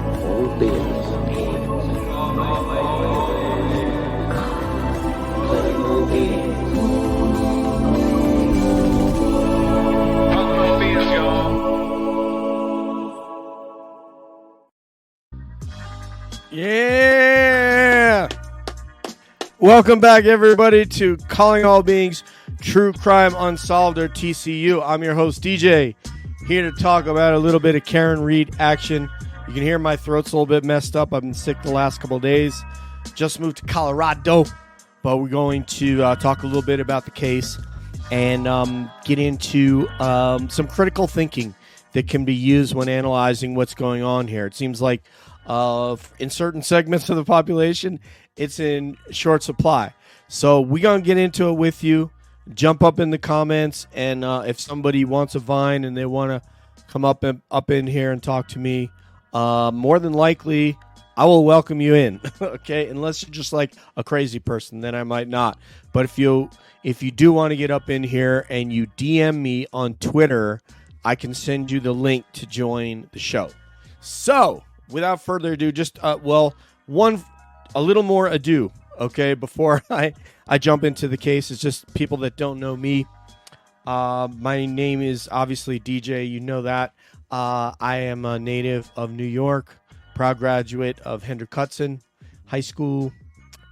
all beings, all beings. Yeah! Welcome back, everybody, to Calling All Beings True Crime Unsolved, or TCU. I'm your host, DJ, here to talk about a little bit of Karen Reed action. You can hear my throat's a little bit messed up. I've been sick the last couple of days. Just moved to Colorado, but we're going to talk a little bit about the case and get into some critical thinking that can be used when analyzing what's going on here. It seems like in certain segments of the population, it's in short supply. So we're going to get into it with you. Jump up in the comments, and if somebody wants a Vine and they want to come up in here and talk to me, more than likely, I will welcome you in, okay? Unless you're just like a crazy person, then I might not. But if you do want to get up in here and you DM me on Twitter, I can send you the link to join the show. So, without further ado, just a little more ado, okay, before I jump into the case. It's just people that don't know me. My name is obviously DJ, you know that. I am a native of New York, proud graduate of Hendrick Hudson High School,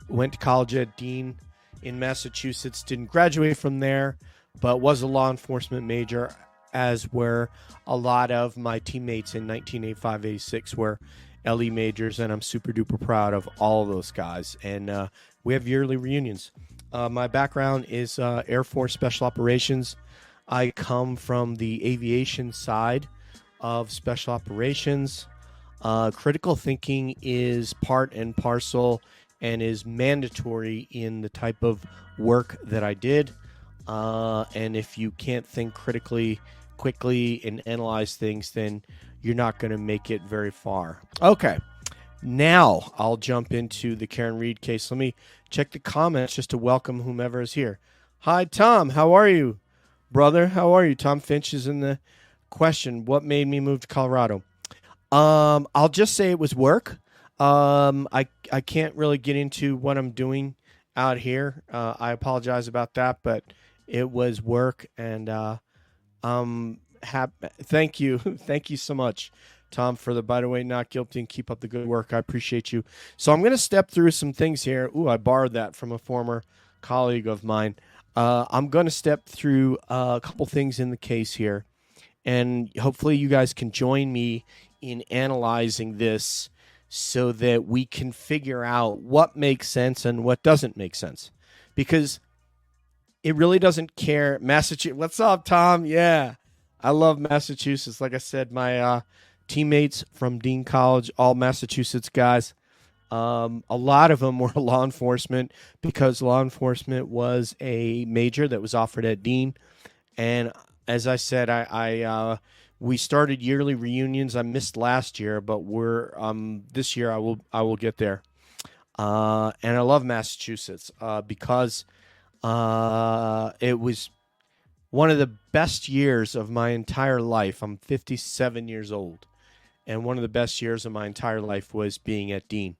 went to college at Dean in Massachusetts, didn't graduate from there, but was a law enforcement major, as were a lot of my teammates in 1985-86 were LE majors, and I'm super duper proud of all of those guys. And we have yearly reunions. My background is Air Force Special Operations. I come from the aviation side of Special Operations. Critical thinking is part and parcel and is mandatory in the type of work that I did. And if you can't think critically, quickly, and analyze things, then you're not going to make it very far. Okay, now I'll jump into the Karen Reed case. Let me check the comments just to welcome whomever is here. Hi, Tom. How are you, brother? How are you? Tom Finch is in the question. What made me move to Colorado? I'll just say it was work. I can't really get into what I'm doing out here. I apologize about that, but it was work, and thank you. Thank you so much, Tom, for the by the way, not guilty, and keep up the good work. I appreciate you. So I'm going to step through some things here. Ooh, I borrowed that from a former colleague of mine. I'm going to step through a couple things in the case here, and hopefully you guys can join me in analyzing this so that we can figure out what makes sense and what doesn't make sense. Because it really doesn't care. Massachusetts. What's up, Tom? Yeah. I love Massachusetts. Like I said, my teammates from Dean College, all Massachusetts guys, a lot of them were law enforcement because law enforcement was a major that was offered at Dean. And as I said, we started yearly reunions. I missed last year, but we're this year I will get there. And I love Massachusetts because it was one of the best years of my entire life. I'm 57 years old, and one of the best years of my entire life was being at Dean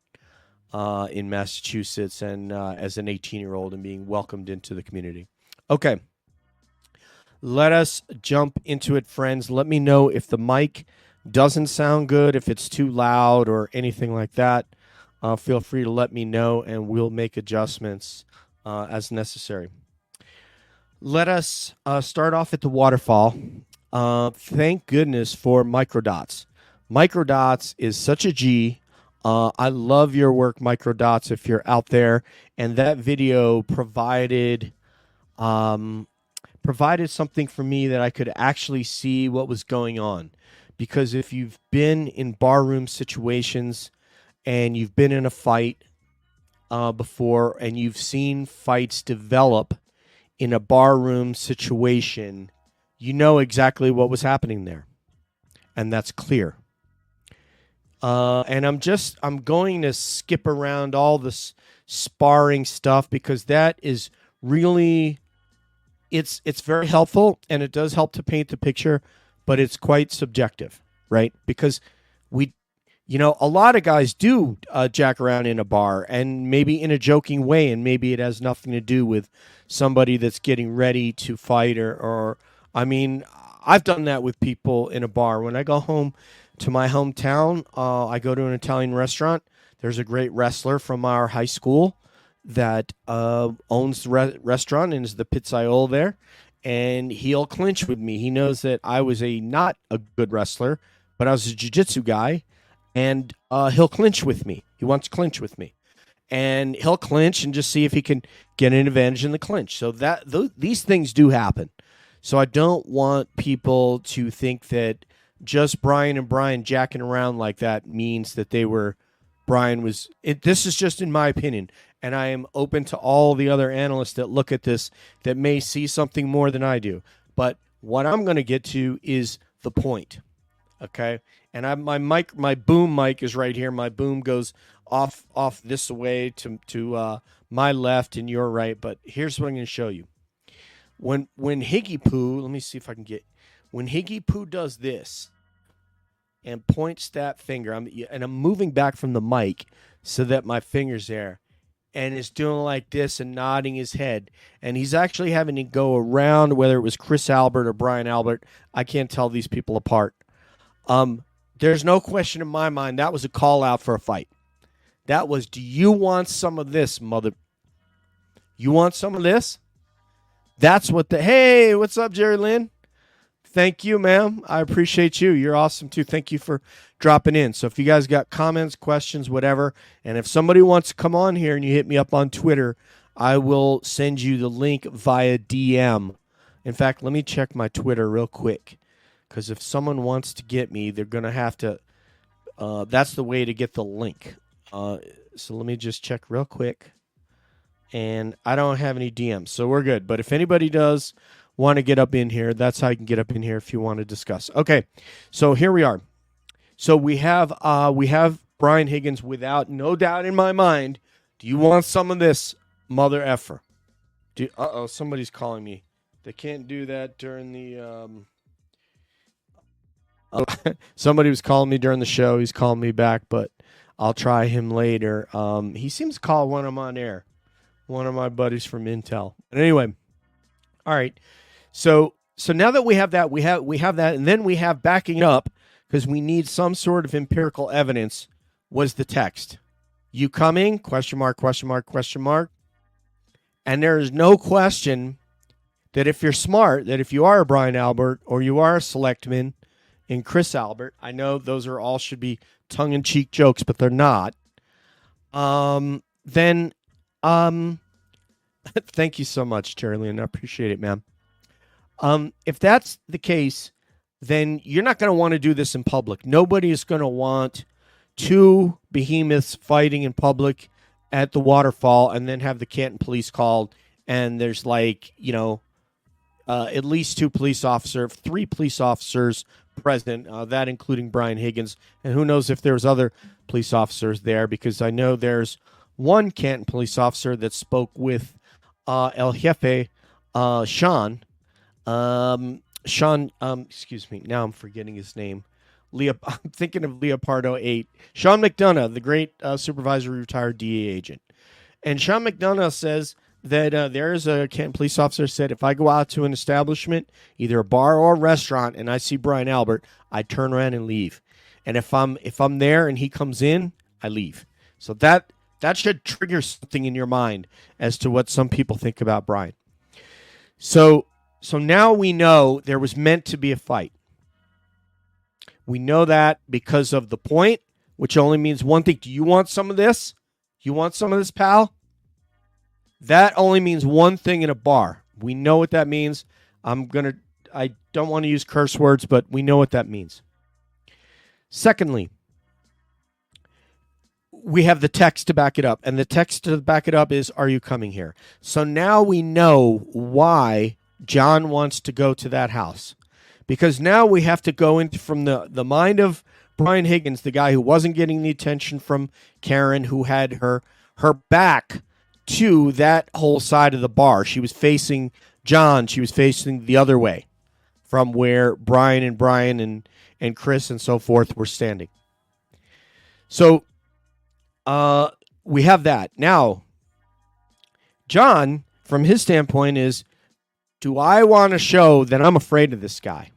in Massachusetts, and as an 18-year-old and being welcomed into the community. Okay, let us jump into it, friends. Let me know if the mic doesn't sound good, if it's too loud or anything like that. Feel free to let me know, and we'll make adjustments as necessary. Let us start off at the waterfall. Thank goodness for microdots. Microdots is such a G. I love your work, microdots, if you're out there. And that video provided something for me that I could actually see what was going on. Because if you've been in barroom situations and you've been in a fight before and you've seen fights develop in a barroom situation, you know exactly what was happening there. And that's clear. And I'm going to skip around all this sparring stuff because that is really, it's very helpful and it does help to paint the picture, but it's quite subjective, right? Because A lot of guys do jack around in a bar, and maybe in a joking way, and maybe it has nothing to do with somebody that's getting ready to fight or I mean, I've done that with people in a bar. When I go home to my hometown, I go to an Italian restaurant. There's a great wrestler from our high school that owns the restaurant and is the pizzaiolo there, and he'll clinch with me. He knows that I was not a good wrestler, but I was a jiu-jitsu guy, and he'll clinch with me. He wants to clinch with me, and he'll clinch and just see if he can get an advantage in the clinch. So these things do happen. So I don't want people to think that just Brian and Brian jacking around like that means that this is just in my opinion, and I am open to all the other analysts that look at this that may see something more than I do. But what I'm going to get to is the point, okay? And my boom mic is right here. My boom goes off this way to my left and your right. But here's what I'm going to show you. When Higgy Poo, let me see if I can get. When Higgy Poo does this and points that finger, I'm moving back from the mic so that my finger's there, and is doing like this and nodding his head, and he's actually having to go around, whether it was Chris Albert or Brian Albert. I can't tell these people apart. There's no question in my mind that was a call out for a fight. That was, do you want some of this, mother? You want some of this? That's what hey, what's up, Jerry Lynn? Thank you, ma'am. I appreciate you. You're awesome, too. Thank you for dropping in. So if you guys got comments, questions, whatever, and if somebody wants to come on here and you hit me up on Twitter, I will send you the link via DM. In fact, let me check my Twitter real quick, because if someone wants to get me, they're going to have to that's the way to get the link. So let me just check real quick. And I don't have any DMs, so we're good. But if anybody does want to get up in here, that's how you can get up in here if you want to discuss. Okay, so here we are. So we have Brian Higgins, without no doubt in my mind. Do you want some of this, mother effer? Somebody's calling me. They can't do that during the. Somebody was calling me during the show. He's calling me back, but I'll try him later. He seems to call when I'm on air. One of my buddies from Intel. But anyway, all right. So now that we have that, we have that, and then we have backing up, because we need some sort of empirical evidence, was the text. You coming? Question mark, question mark, question mark. And there is no question that if you're smart, that if you are a Brian Albert or you are a Selectman in Chris Albert, I know those all should be tongue-in-cheek jokes, but they're not. Then thank you so much, Charlie, I appreciate it, man. If that's the case, then you're not going to want to do this in public. Nobody is going to want two behemoths fighting in public at the waterfall and then have the Canton police called, and there's at least three police officers present, that including Brian Higgins, and who knows if there's other police officers there, because I know there's one Canton police officer that spoke with El Jefe, Sean, excuse me, now I'm forgetting his name. I'm thinking of Leopardo 8. Sean McDonough, the great supervisory retired DA agent. And Sean McDonough says that there is a Canton police officer said, if I go out to an establishment, either a bar or a restaurant, and I see Brian Albert, I turn around and leave. And if I'm there and he comes in, I leave. So that should trigger something in your mind as to what some people think about Brian. So now we know there was meant to be a fight. We know that because of the point, which only means one thing. Do you want some of this? You want some of this, pal? That only means one thing in a bar. We know what that means. I don't want to use curse words, but we know what that means. Secondly, we have the text to back it up, and the text to back it up is, are you coming here? So now we know why John wants to go to that house, because now we have to go into from the mind of Brian Higgins, the guy who wasn't getting the attention from Karen, who had her back to that whole side of the bar. She was facing John. She was facing the other way from where Brian and Chris and so forth were standing. So we have that. Now, John, from his standpoint, is, do I want to show that I'm afraid of this guy?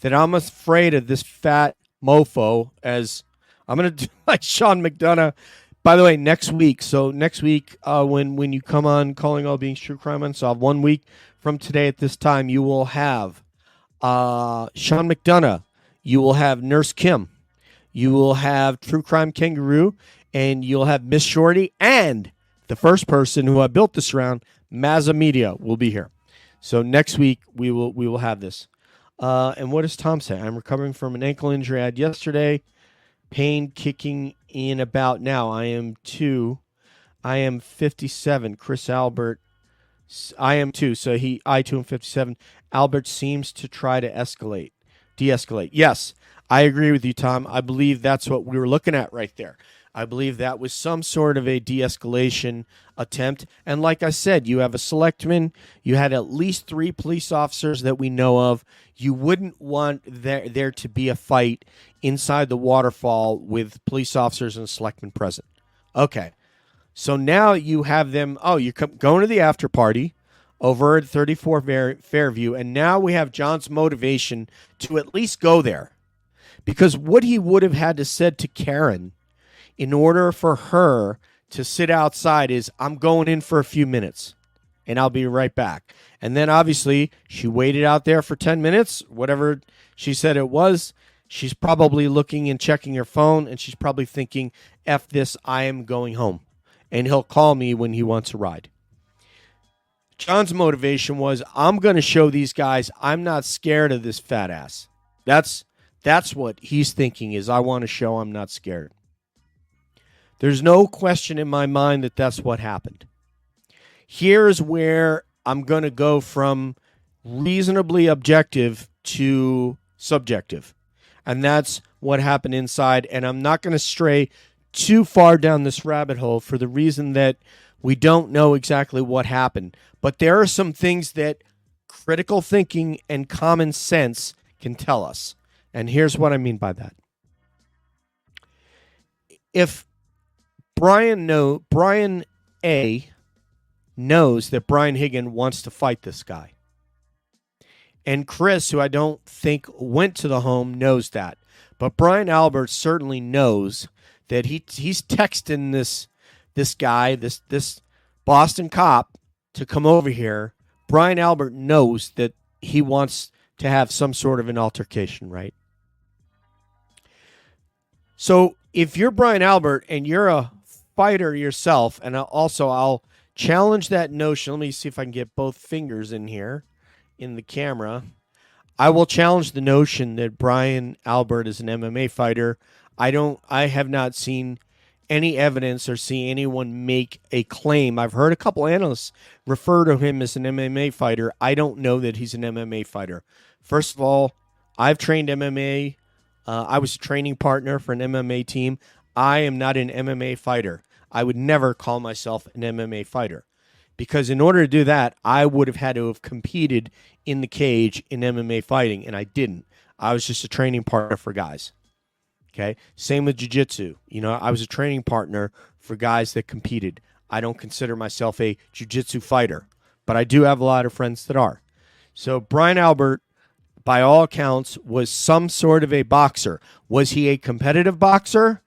That I'm afraid of this fat mofo, as I'm going to do like Sean McDonough. By the way, next week, when you come on Calling All Beings True Crime Unsolved, 1 week from today at this time, you will have Sean McDonough. You will have Nurse Kim. You will have True Crime Kangaroo. And you'll have Miss Shorty. And the first person who I built this around, Mazza Media, will be here. So next week, we will have this. And what does Tom say? I'm recovering from an ankle injury I had yesterday. Pain kicking in about now. I am 57. Chris Albert, I am 2. So I too am 57. Albert seems to try to de-escalate. Yes, I agree with you, Tom. I believe that's what we were looking at right there. I believe that was some sort of a de-escalation attempt. And like I said, you have a selectman. You had at least 3 police officers that we know of. You wouldn't want there to be a fight inside the waterfall with police officers and a selectman present. Okay. So now you have them. Oh, you're going to the after party over at 34 Fairview. And now we have John's motivation to at least go there. Because what he would have had to said to Karen in order for her to sit outside is, I'm going in for a few minutes and I'll be right back. And then obviously she waited out there for 10 minutes, whatever she said it was. She's probably looking and checking her phone, and she's probably thinking, F this, I am going home. And he'll call me when he wants a ride. John's motivation was, I'm going to show these guys I'm not scared of this fat ass. That's what he's thinking, is I want to show I'm not scared. There's no question in my mind that that's what happened. Here's where I'm going to go from reasonably objective to subjective. And that's what happened inside. And I'm not going to stray too far down this rabbit hole for the reason that we don't know exactly what happened. But there are some things that critical thinking and common sense can tell us. And here's what I mean by that. If Brian A knows that Brian Higgin wants to fight this guy, and Chris, who I don't think went to the home, knows that. But Brian Albert certainly knows that he's texting this guy, this Boston cop, to come over here. Brian Albert knows that he wants to have some sort of an altercation, right? So if you're Brian Albert and you're a fighter yourself, and I'll challenge that notion. Let me see if I can get both fingers in here in the camera. I will challenge the notion that Brian Albert is an MMA fighter. I have not seen any evidence or see anyone make a claim. I've heard a couple analysts refer to him as an MMA fighter. I don't know that he's an MMA fighter. First of all, I've trained MMA. I was a training partner for an MMA team. I am not an MMA fighter. I would never call myself an MMA fighter, because in order to do that, I would have had to have competed in the cage in MMA fighting, and I didn't. I was just a training partner for guys. Okay? Same with jiu-jitsu. I was a training partner for guys that competed. I don't consider myself a jiu-jitsu fighter, but I do have a lot of friends that are. So Brian Albert, by all accounts, was some sort of a boxer. Was he a competitive boxer?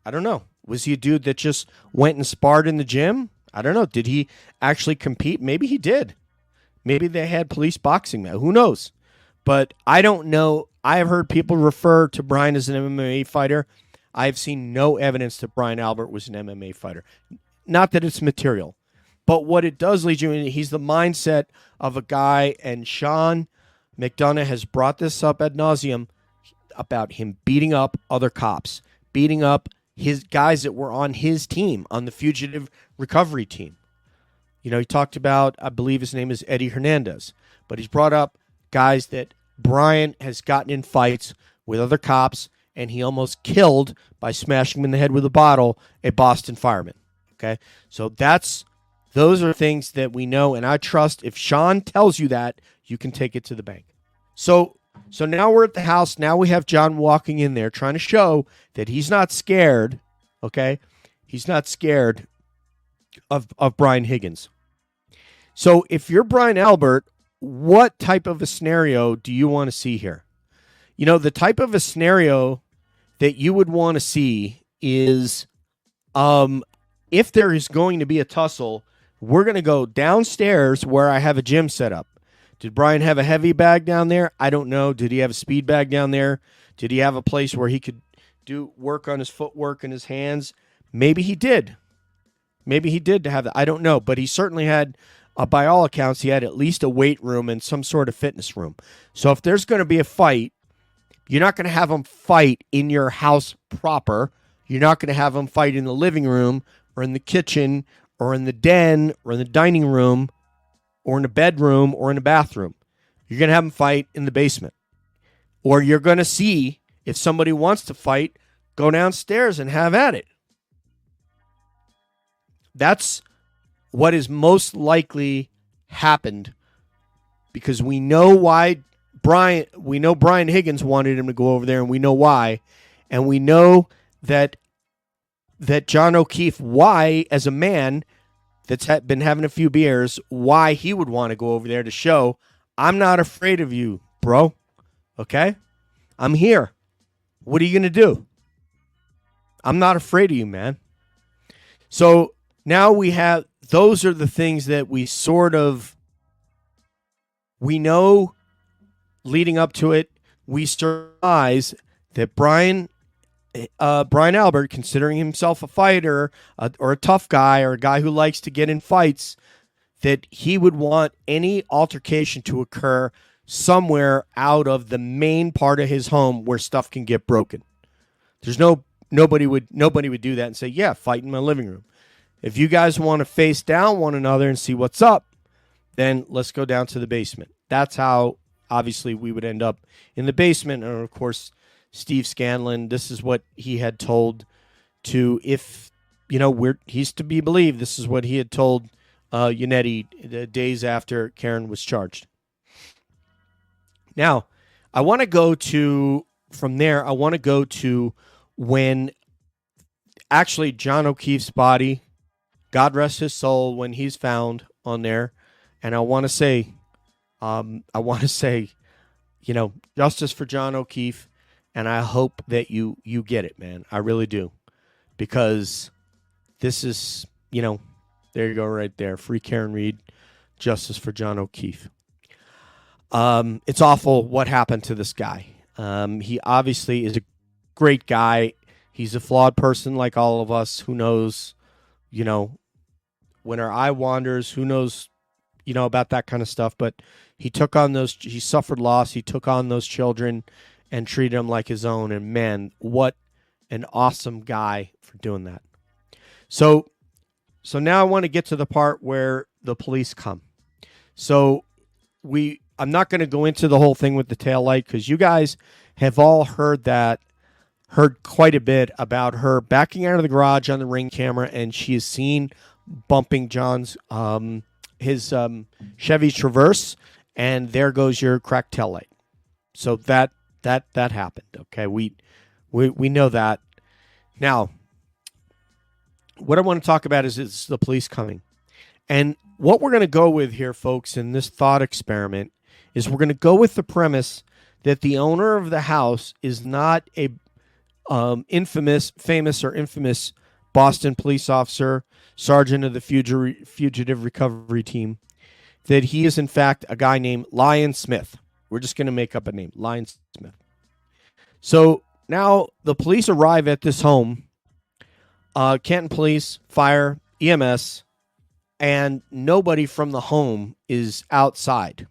I don't know. Was he a dude that just went and sparred in the gym? I don't know. Did he actually compete? Maybe he did. Maybe they had police boxing now. Who knows? But I don't know. I have heard people refer to Brian as an MMA fighter. I have seen no evidence that Brian Albert was an MMA fighter. Not that it's material. But what it does lead you in, he's the mindset of a guy, and Sean McDonough has brought this up ad nauseum about him beating up other cops, beating up his guys that were on his team, on the fugitive recovery team. He talked about, I believe his name is Eddie Hernandez, but he's brought up guys that Brian has gotten in fights with other cops, and he almost killed by smashing him in the head with a bottle, a Boston fireman. Okay? So those are things that we know, and I trust if Sean tells you that, you can take it to the bank. So So now we're at the house. Now we have John walking in there trying to show that he's not scared, okay? He's not scared of Brian Higgins. So if you're Brian Albert, what type of a scenario do you want to see here? You know, the type of a scenario that you would want to see is if there is going to be a tussle, we're going to go downstairs where I have a gym set up. Did Brian have a heavy bag down there? I don't know. Did he have a speed bag down there? Did he have a place where he could do work on his footwork and his hands? Maybe he did. Maybe he did to have that. I don't know. But he certainly had, by all accounts, he had at least a weight room and some sort of fitness room. So if there's going to be a fight, you're not going to have them fight in your house proper. You're not going to have them fight in the living room or in the kitchen or in the den or in the dining room or in the bedroom or in the bathroom. You're going to have them fight in the basement. Or you're going to see, if somebody wants to fight, go downstairs and have at it. That's what is most likely happened, because we know why Brian Higgins wanted him to go over there, and we know why. And we know that John O'Keefe, why, as a man that's been having a few beers, why he would want to go over there to show, I'm not afraid of you, bro. Okay? I'm here. What are you going to do? I'm not afraid of you, man. So now we have, those are the things that we know leading up to it. We surmise that Brian Albert, considering himself a fighter or a tough guy or a guy who likes to get in fights, that he would want any altercation to occur somewhere out of the main part of his home where stuff can get broken. There's nobody would do that and say, yeah, fight in my living room. If you guys want to face down one another and see what's up, then let's go down to the basement. That's how, obviously, we would end up in the basement. And, of course, Steve Scanlon, this is what he had told to, if, you know, he's to be believed, this is what he had told Yannetti the days after Karen was charged. Now, I want to go to when actually John O'Keefe's body, God rest his soul, when he's found on there. And I want to say, you know, justice for John O'Keefe. And I hope that you get it, man. I really do. Because this is, you know, there you go right there. Free Karen Reed, justice for John O'Keefe. It's awful what happened to this guy. He obviously is a great guy. He's a flawed person like all of us. Who knows, you know, when our eye wanders, who knows, you know, about that kind of stuff. But he suffered loss. He took on those children and treated them like his own. And man, what an awesome guy for doing that. So now I want to get to the part where the police come. So I'm not going to go into the whole thing with the taillight, because you guys have all heard quite a bit about her backing out of the garage on the Ring camera, and she is seen bumping John's his Chevy Traverse, and there goes your cracked taillight. So that happened. Okay, we know that. Now, what I want to talk about is the police coming. And what we're going to go with here, folks, in this thought experiment is we're going to go with the premise that the owner of the house is not a famous Boston police officer, sergeant of the fugitive recovery team, that he is in fact a guy named Lion Smith. We're just going to make up a name, Lion Smith. So now the police arrive at this home, Canton Police, Fire, EMS, and nobody from the home is outside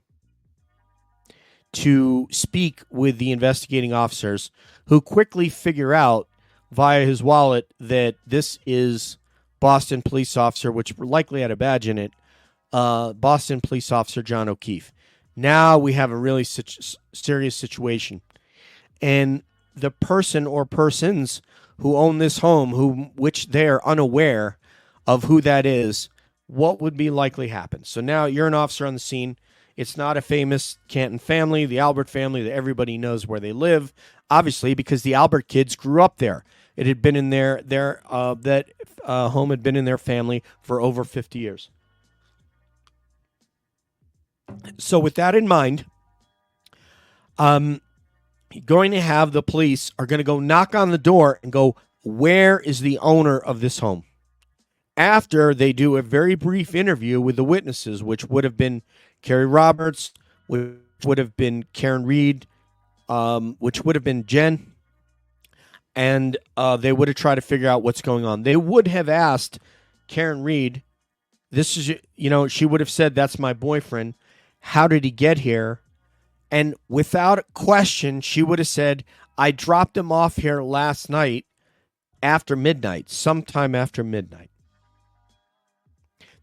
to speak with the investigating officers, who quickly figure out via his wallet that this is Boston police officer, which likely had a badge in it, Boston police officer John O'Keefe. Now we have a really serious situation. And the person or persons who own this home, which they're unaware of who that is, what would be likely happen? So now you're an officer on the scene. It's not a famous Canton family, the Albert family that everybody knows where they live, obviously, because the Albert kids grew up there. It had been in that home had been in their family for over 50 years. So with that in mind, going to have the police are going to go knock on the door and go, where is the owner of this home? After they do a very brief interview with the witnesses, which would have been Carrie Roberts, which would have been Karen Reed, which would have been Jen, and they would have tried to figure out what's going on. They would have asked Karen Reed, she would have said, that's my boyfriend. How did he get here? And without question, she would have said, I dropped him off here last night after midnight, sometime after midnight.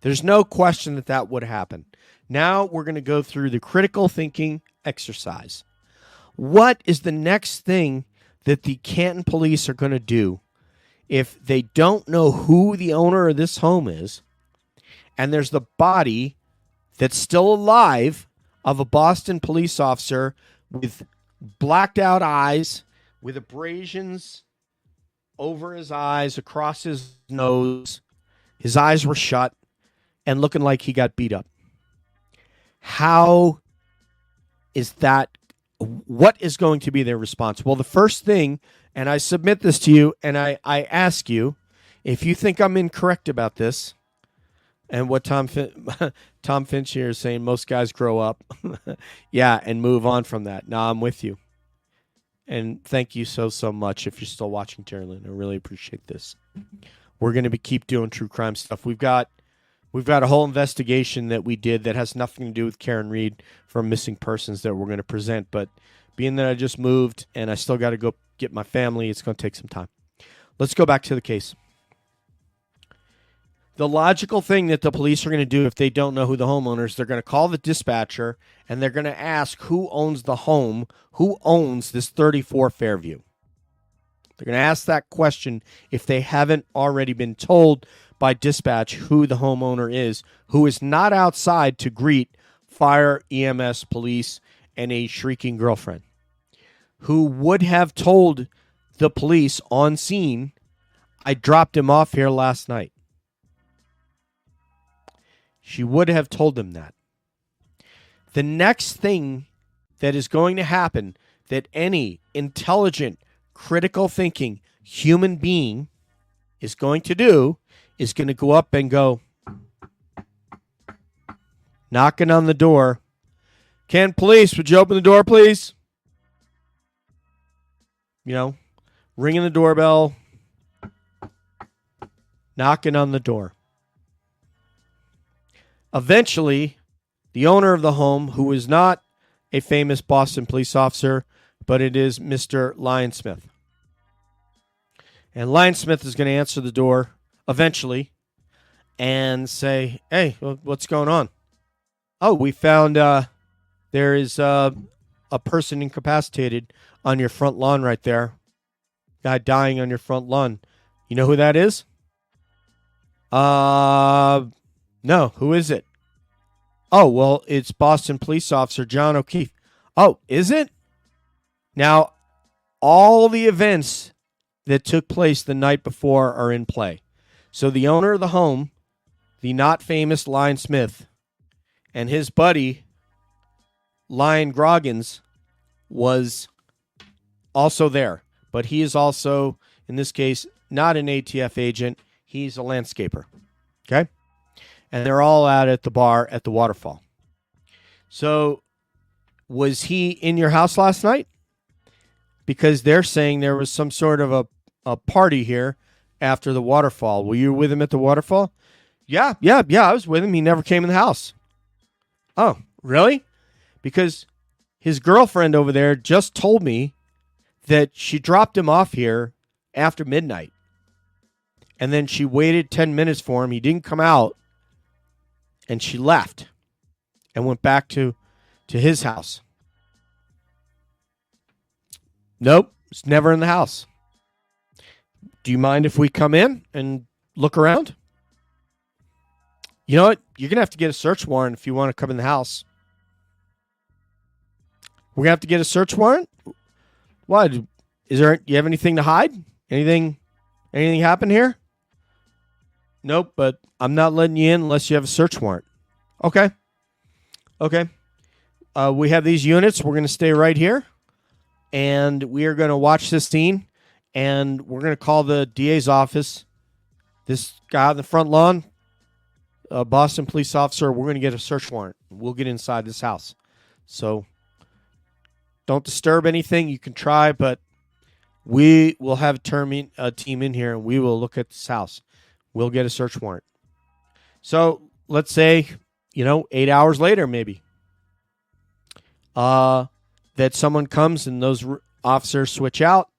There's no question that would happen. Now we're going to go through the critical thinking exercise. What is the next thing that the Canton police are going to do if they don't know who the owner of this home is, and there's the body that's still alive of a Boston police officer with blacked out eyes, with abrasions over his eyes, across his nose. His eyes were shut and looking like he got beat up. How is that? What is going to be their response? Well, the first thing, and I submit this to you, and I ask you, if you think I'm incorrect about this, and what Tom Finch here is saying, most guys grow up, yeah, and move on from that. No, I'm with you. And thank you so much if you're still watching, Terry Lynn. I really appreciate this. We're going to keep doing true crime stuff. We've got a whole investigation that we did that has nothing to do with Karen Reed from missing persons that we're going to present. But being that I just moved and I still got to go get my family, it's going to take some time. Let's go back to the case. The logical thing that the police are going to do if they don't know who the homeowner is, they're going to call the dispatcher and they're going to ask who owns the home, who owns this 34 Fairview. They're going to ask that question if they haven't already been told by dispatch who the homeowner is, who is not outside to greet fire, EMS, police, and a shrieking girlfriend, who would have told the police on scene, I dropped him off here last night. She would have told them that. The next thing that is going to happen that any intelligent, critical thinking human being is going to do is going to go up and go knocking on the door. Can police, would you open the door, please? Ringing the doorbell, knocking on the door. Eventually, the owner of the home, who is not a famous Boston police officer, but it is Mr. Lion Smith. And Lion Smith is going to answer the door eventually and say, hey, what's going on? Oh, we found there is a person incapacitated on your front lawn right there. Guy dying on your front lawn. You know who that is? No, who is it? Oh, well, it's Boston police officer John O'Keefe. Oh, is it? Now, all the events that took place the night before are in play. So the owner of the home, the not famous Lion Smith, and his buddy, Lion Groggins, was also there. But he is also, in this case, not an ATF agent. He's a landscaper. Okay? And they're all out at the bar at the waterfall. So, was he in your house last night? Because they're saying there was some sort of a party here after the waterfall. Were you with him at the waterfall? Yeah, I was with him. He never came in the house. Oh, really? Because his girlfriend over there just told me that she dropped him off here after midnight. And then she waited 10 minutes for him. He didn't come out. And she left and went back to his house. Nope, it's never in the house. Do you mind if we come in and look around? You know what? You're going to have to get a search warrant if you want to come in the house. We're gonna have to get a search warrant. What? You have anything to hide? Anything happen here? Nope, but I'm not letting you in unless you have a search warrant. Okay. We have these units. We're going to stay right here, and we are going to watch this scene, and we're going to call the DA's office. This guy out in the front lawn, a Boston police officer, we're going to get a search warrant. We'll get inside this house. So don't disturb anything. You can try, but we will have a team in here, and we will look at this house. We'll get a search warrant. So let's say, 8 hours later, maybe, that someone comes and those officers switch out.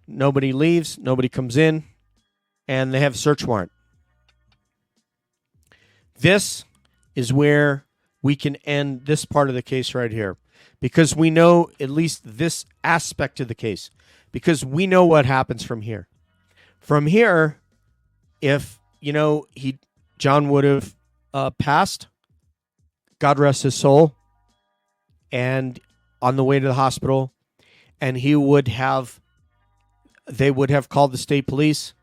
Nobody leaves. Nobody comes in, and they have a search warrant. This is where we can end this part of the case right here, because we know at least this aspect of the case, because we know what happens from here. From here, if, John would have passed, God rest his soul, and on the way to the hospital, and they would have called the state police.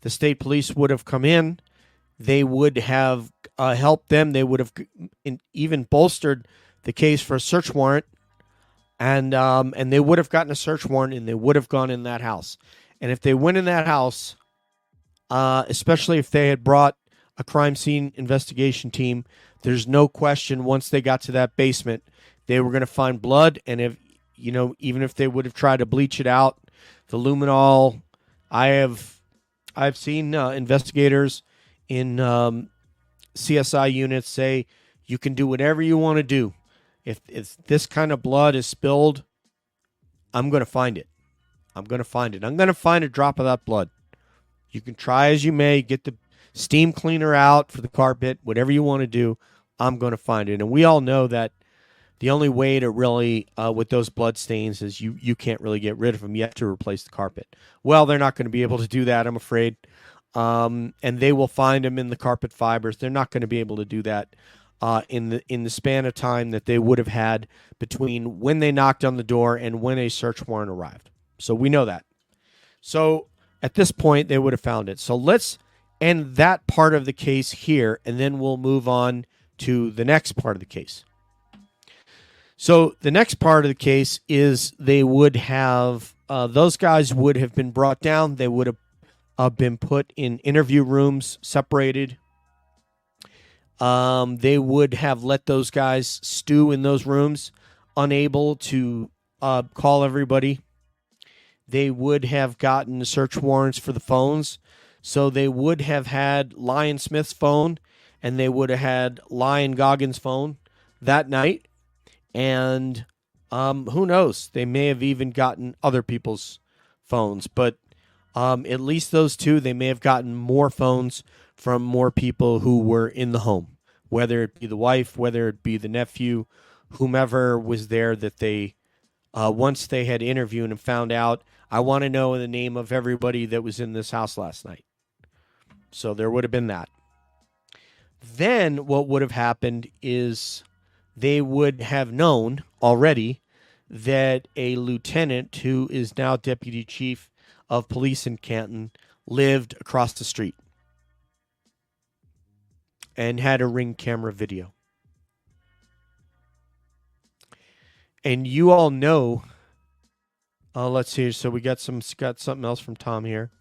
The state police would have come in. They would have helped them. They would have even bolstered the case for a search warrant, and they would have gotten a search warrant, and they would have gone in that house. And if they went in that house, especially if they had brought a crime scene investigation team, there's no question once they got to that basement, they were going to find blood. And if, even if they would have tried to bleach it out, the luminol, I've seen investigators in CSI units say you can do whatever you want to do. If this kind of blood is spilled, I'm going to find it. I'm going to find a drop of that blood. You can try as you may, get the steam cleaner out for the carpet, whatever you want to do, I'm going to find it. And we all know that the only way to really, with those blood stains, is you can't really get rid of them. You have to replace the carpet. Well, they're not going to be able to do that, I'm afraid. And they will find them in the carpet fibers. They're not going to be able to do that in the span of time that they would have had between when they knocked on the door and when a search warrant arrived. So we know that. So at this point, they would have found it. So let's end that part of the case here, and then we'll move on to the next part of the case. So the next part of the case is they would have, those guys would have been brought down. They would have been put in interview rooms, separated. They would have let those guys stew in those rooms, unable to call everybody. They would have gotten search warrants for the phones. So they would have had Lion Smith's phone, and they would have had Lion Goggins' phone that night. And who knows? They may have even gotten other people's phones. But at least those two, they may have gotten more phones from more people who were in the home, whether it be the wife, whether it be the nephew, whomever was there that they, once they had interviewed and found out, I want to know the name of everybody that was in this house last night. So there would have been that. Then what would have happened is they would have known already that a lieutenant who is now deputy chief of police in Canton lived across the street and had a Ring camera video. And you all know, let's see, so we got something else from Tom here.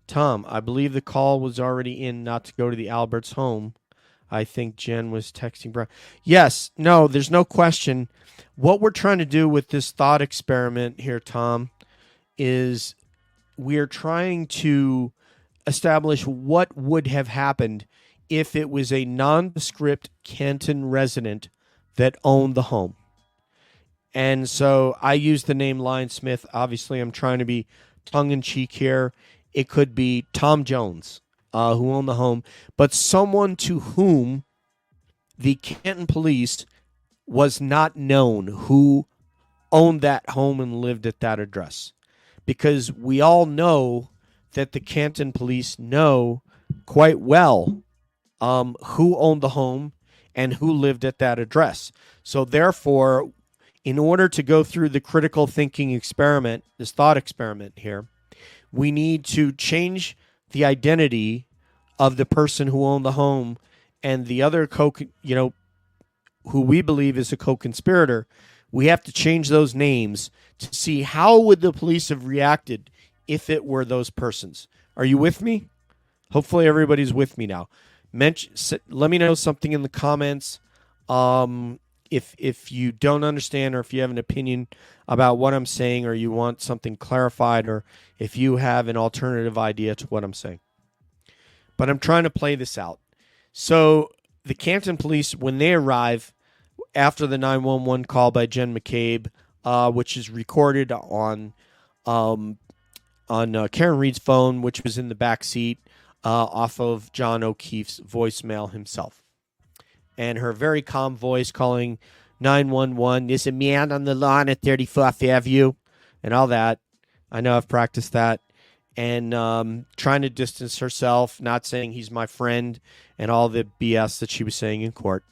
Tom, I believe the call was already in not to go to the Alberts' home. I think Jen was texting Brian. Yes, no, there's no question. What we're trying to do with this thought experiment here, Tom, is we're trying to establish what would have happened if it was a nondescript Canton resident that owned the home. And so I use the name Lion Smith. Obviously, I'm trying to be tongue-in-cheek here. It could be Tom Jones, who owned the home, but someone to whom the Canton police was not known who owned that home and lived at that address. Because we all know that the Canton police know quite well who owned the home and who lived at that address. So therefore, in order to go through the critical thinking experiment, this thought experiment here, we need to change the identity of the person who owned the home and the other who we believe is a co-conspirator. We have to change those names to see how would the police have reacted if it were those persons. Are you with me? Hopefully everybody's with me now. Let me know something in the comments. If you don't understand, or if you have an opinion about what I'm saying, or you want something clarified, or if you have an alternative idea to what I'm saying. But I'm trying to play this out. So the Canton police, when they arrive after the 911 call by Jen McCabe, which is recorded on Karen Reed's phone, which was in the back seat off of John O'Keefe's voicemail himself. And her very calm voice calling 911, there's a man on the lawn at 34th Avenue, and all that. I know I've practiced that. And trying to distance herself, not saying he's my friend, and all the BS that she was saying in court.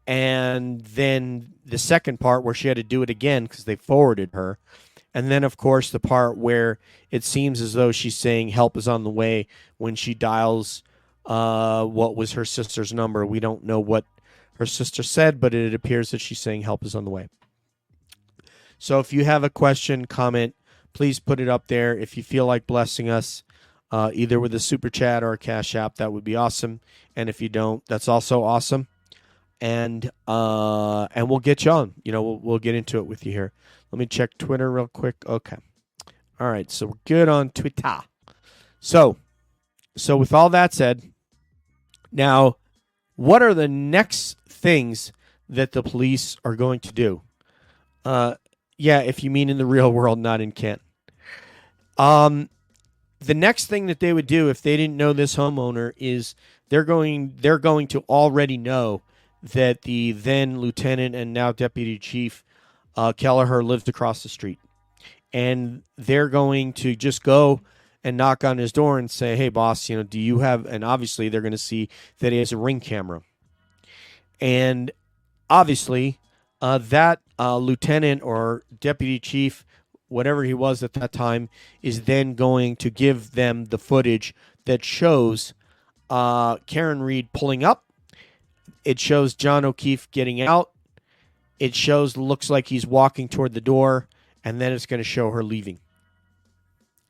And then the second part where she had to do it again because they forwarded her. And then, of course, the part where it seems as though she's saying help is on the way when she dials what was her sister's number. We don't know what her sister said, but it appears that she's saying help is on the way. So if you have a question, comment, please put it up there. If you feel like blessing us, either with a super chat or a cash app, that would be awesome. And if you don't, that's also awesome. And we'll get you on. We'll get into it with you here. Let me check Twitter real quick. Okay. All right. So we're good on Twitter. So with all that said, now, what are the next things that the police are going to do? Yeah, if you mean in the real world, not in Kent. The next thing that they would do if they didn't know this homeowner is they're going to already know that the then lieutenant and now deputy chief Kelleher lives across the street. And they're going to just go and knock on his door and say, hey, boss, do you have, and obviously they're going to see that he has a Ring camera. And obviously that lieutenant or deputy chief, whatever he was at that time, is then going to give them the footage that shows Karen Reed pulling up. It shows John O'Keefe getting out. It looks like he's walking toward the door, and then it's going to show her leaving.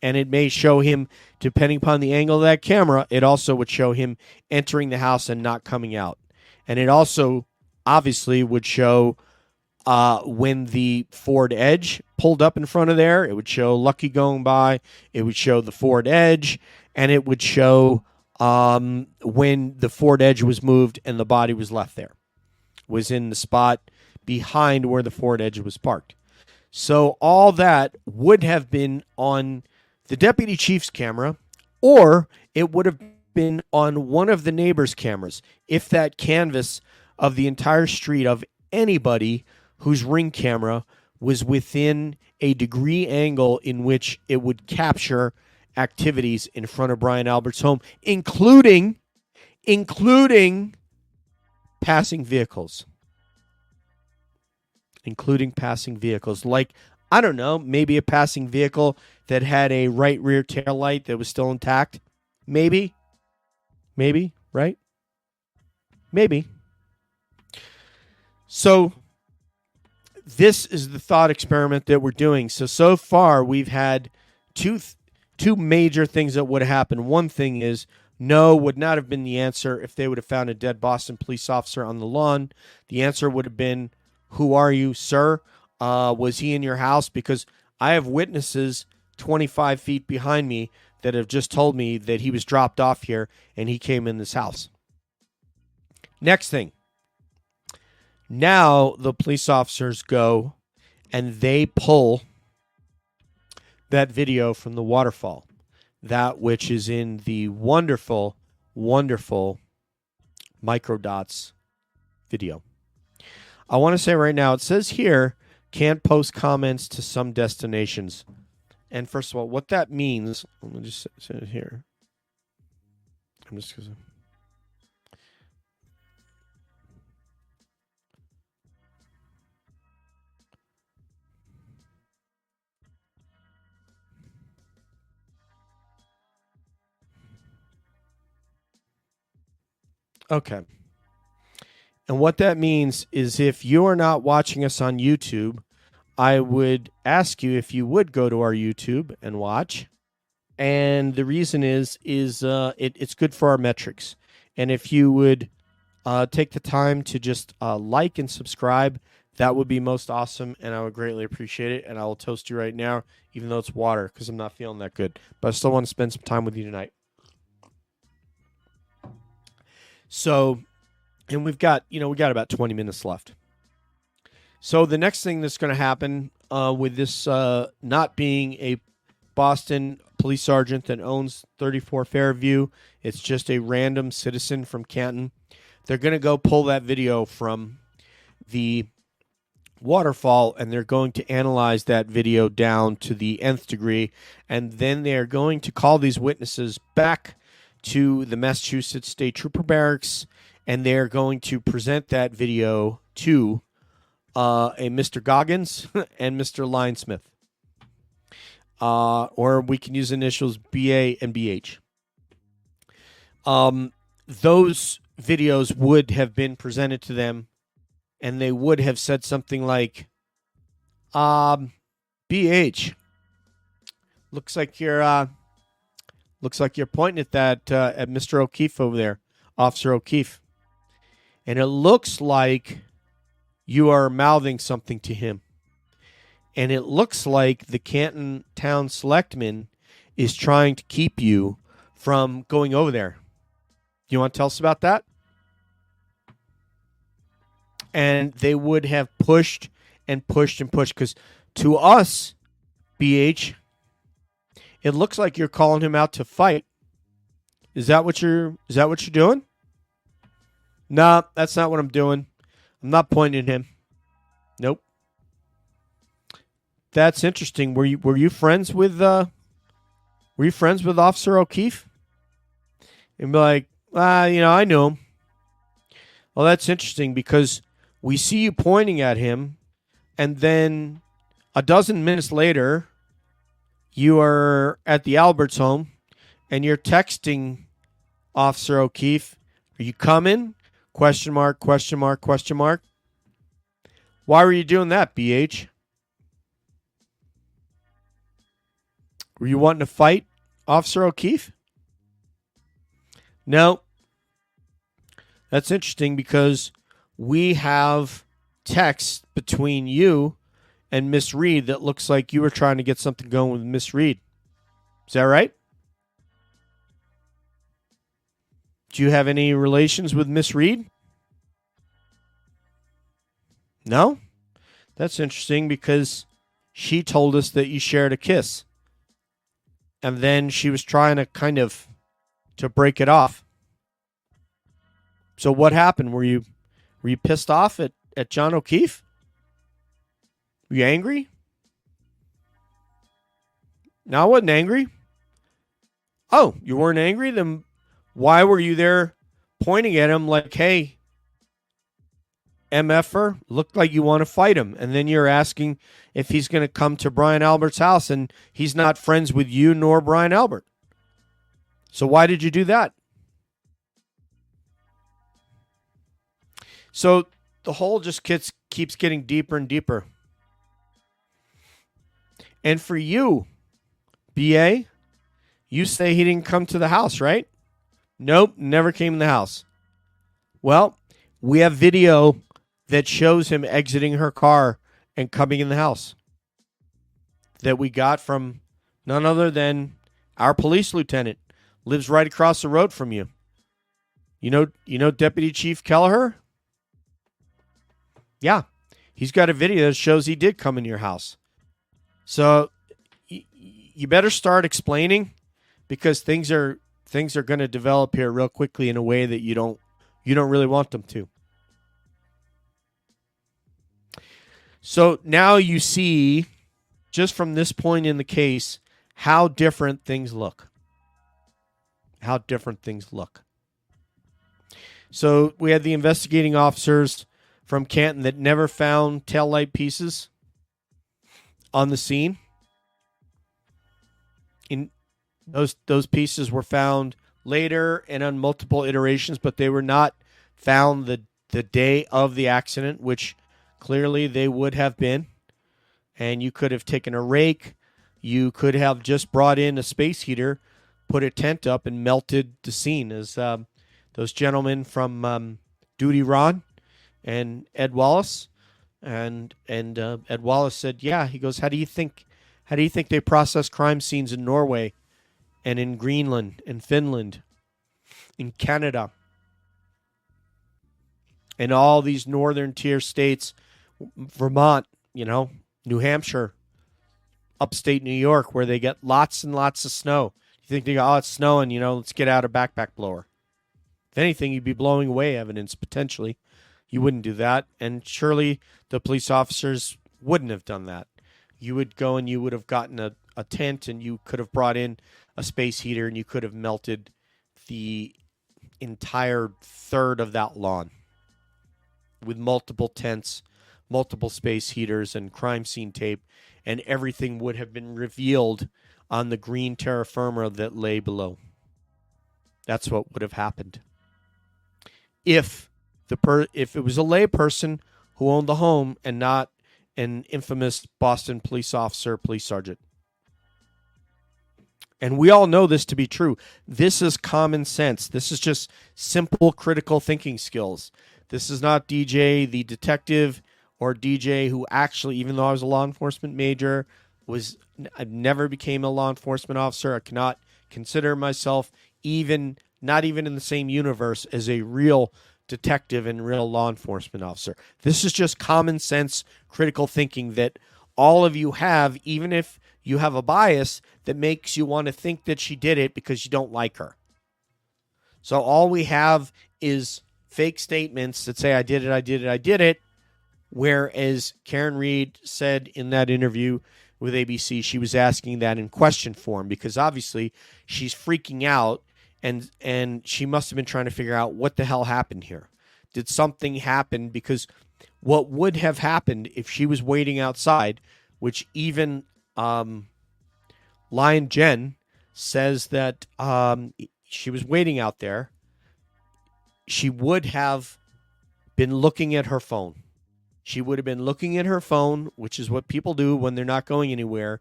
And it may show him, depending upon the angle of that camera, it also would show him entering the house and not coming out. And it also obviously would show when the Ford Edge pulled up in front of there. It would show Lucky going by. It would show the Ford Edge. And it would show when the Ford Edge was moved and the body was left there. Was in the spot behind where the Ford Edge was parked. So all that would have been on the deputy chief's camera, or it would have been on one of the neighbors' cameras if that canvas of the entire street of anybody whose Ring camera was within a degree angle in which it would capture activities in front of Brian Albert's home, including passing vehicles. Like, I don't know, maybe a passing vehicle that had a right rear tail light that was still intact. Maybe, right? Maybe. So this is the thought experiment that we're doing. So far we've had two major things that would have happened. One thing is no would not have been the answer if they would have found a dead Boston police officer on the lawn. The answer would have been, who are you, sir? Was he in your house? Because I have witnesses 25 feet behind me that have just told me that he was dropped off here and he came in this house. Next thing. Now the police officers go and they pull that video from the waterfall, that which is in the wonderful, wonderful Microdots video. I want to say right now, it says here, can't post comments to some destinations. And first of all, what that means, let me just say it here. I'm just going to... Okay. And what that means is if you are not watching us on YouTube, I would ask you if you would go to our YouTube and watch. And the reason is it's good for our metrics. And if you would take the time to just like and subscribe, that would be most awesome, and I would greatly appreciate it. And I will toast you right now, even though it's water, because I'm not feeling that good. But I still want to spend some time with you tonight. So, and we got about 20 minutes left. So the next thing that's going to happen with this not being a Boston police sergeant that owns 34 Fairview, it's just a random citizen from Canton. They're going to go pull that video from the waterfall, and they're going to analyze that video down to the nth degree, and then they're going to call these witnesses back to the Massachusetts State Trooper Barracks, and they're going to present that video to a Mr. Goggins and Mr. Linesmith. Or we can use initials BA and BH. Those videos would have been presented to them, and they would have said something like, BH, looks like you're pointing at that at Mr. O'Keefe over there, Officer O'Keefe, and it looks like you are mouthing something to him. And it looks like the Canton Town Selectman is trying to keep you from going over there. You want to tell us about that? And they would have pushed and pushed and pushed, because to us, BH, it looks like you're calling him out to fight. Is that what you're doing? No, that's not what I'm doing. I'm not pointing at him. Nope. That's interesting. Were you friends with Officer O'Keefe? And be like, I knew him. Well, that's interesting, because we see you pointing at him, and then a dozen minutes later, you are at the Alberts home, and you're texting Officer O'Keefe, "Are you coming?" Question mark, question mark, question mark. Why were you doing that, BH? Were you wanting to fight Officer O'Keefe? No. That's interesting, because we have text between you and Miss Reed that looks like you were trying to get something going with Miss Reed. Is that right? Do you have any relations with Miss Reed? No? That's interesting, because she told us that you shared a kiss. And then she was trying to break it off. So what happened? Were you pissed off at John O'Keefe? Were you angry? No, I wasn't angry. Oh, you weren't angry? Then why were you there pointing at him like, hey, MFer, looked like you want to fight him? And then you're asking if he's going to come to Brian Albert's house, and he's not friends with you nor Brian Albert. So why did you do that? So the hole just keeps getting deeper and deeper. And for you, BA, you say he didn't come to the house, right? Nope, never came in the house. Well, we have video that shows him exiting her car and coming in the house that we got from none other than our police lieutenant. Lives right across the road from you. You know Deputy Chief Kelleher? Yeah. He's got a video that shows he did come in your house. So you better start explaining, because things are going to develop here real quickly in a way that you don't really want them to. So now you see, just from this point in the case, how different things look. How different things look. So we had the investigating officers from Canton that never found taillight pieces on the scene. In those pieces were found later and on multiple iterations, but they were not found the day of the accident, which clearly they would have been. And you could have taken a rake. You could have just brought in a space heater, put a tent up, and melted the scene. As those gentlemen from Duty Ron and Ed Wallace, and Ed Wallace said, "Yeah." He goes, "How do you think they process crime scenes in Norway, and in Greenland, and Finland, in Canada, and all these northern tier states, Vermont, New Hampshire, upstate New York, where they get lots and lots of snow? You think they go, oh, it's snowing, let's get out a backpack blower. If anything, you'd be blowing away evidence, potentially. You wouldn't do that, and surely the police officers wouldn't have done that. You would go and you would have gotten a tent, and you could have brought in a space heater, and you could have melted the entire third of that lawn with multiple tents, multiple space heaters, and crime scene tape, and everything would have been revealed on the green terra firma that lay below. That's what would have happened. If it was a lay person who owned the home and not an infamous Boston police officer, police sergeant. And we all know this to be true. This is common sense. This is just simple critical thinking skills. This is not DJ, the detective, or DJ who actually, even though I was a law enforcement major, I never became a law enforcement officer. I cannot consider myself not even in the same universe as a real detective and real law enforcement officer. This is just common sense critical thinking that all of you have, even if you have a bias that makes you want to think that she did it because you don't like her. So all we have is fake statements that say, I did it. Whereas Karen Reed said in that interview with ABC, she was asking that in question form because obviously she's freaking out and she must have been trying to figure out what the hell happened here. Did something happen? Because what would have happened if she was waiting outside, which even Lion Jen says that she was waiting out there, she would have been looking at her phone. She would have been looking at her phone, which is what people do when they're not going anywhere,